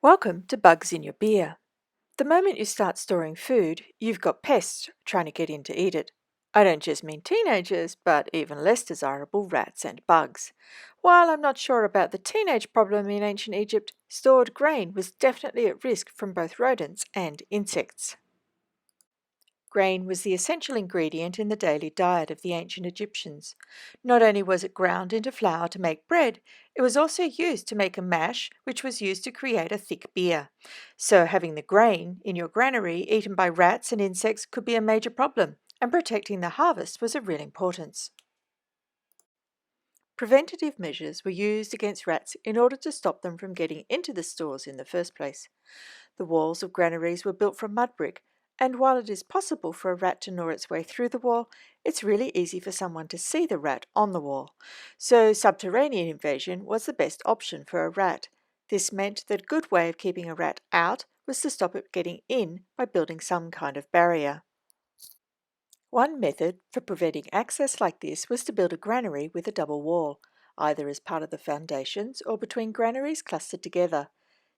Welcome to Bugs in Your Beer. The moment you start storing food, you've got pests trying to get in to eat it. I don't just mean teenagers, but even less desirable rats and bugs. While I'm not sure about the teenage problem in ancient Egypt, stored grain was definitely at risk from both rodents and insects. Grain was the essential ingredient in the daily diet of the ancient Egyptians. Not only was it ground into flour to make bread, it was also used to make a mash, which was used to create a thick beer. So, having the grain in your granary eaten by rats and insects could be a major problem, and protecting the harvest was of real importance. Preventative measures were used against rats in order to stop them from getting into the stores in the first place. The walls of granaries were built from mud brick, and while it is possible for a rat to gnaw its way through the wall, it's really easy for someone to see the rat on the wall. So subterranean invasion was the best option for a rat. This meant that a good way of keeping a rat out was to stop it getting in by building some kind of barrier. One method for preventing access like this was to build a granary with a double wall, either as part of the foundations or between granaries clustered together.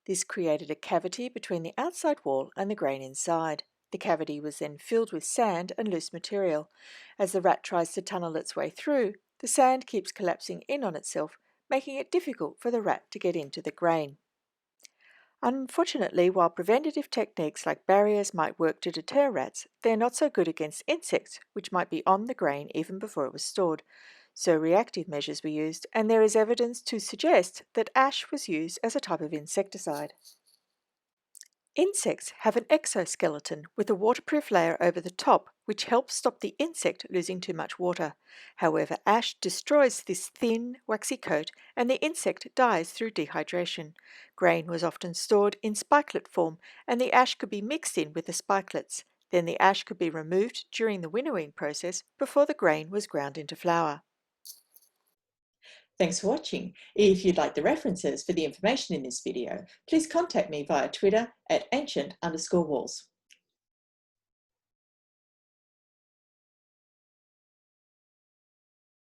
This created a cavity between the outside wall and the grain inside. The cavity was then filled with sand and loose material. As the rat tries to tunnel its way through, the sand keeps collapsing in on itself, making it difficult for the rat to get into the grain. Unfortunately, while preventative techniques like barriers might work to deter rats, they're not so good against insects, which might be on the grain even before it was stored. So reactive measures were used, and there is evidence to suggest that ash was used as a type of insecticide. Insects have an exoskeleton with a waterproof layer over the top, which helps stop the insect losing too much water. However, ash destroys this thin, waxy coat, and the insect dies through dehydration. Grain was often stored in spikelet form, and the ash could be mixed in with the spikelets. Then the ash could be removed during the winnowing process before the grain was ground into flour. Thanks for watching. If you'd like the references for the information in this video, please contact me via Twitter at ancient_walls.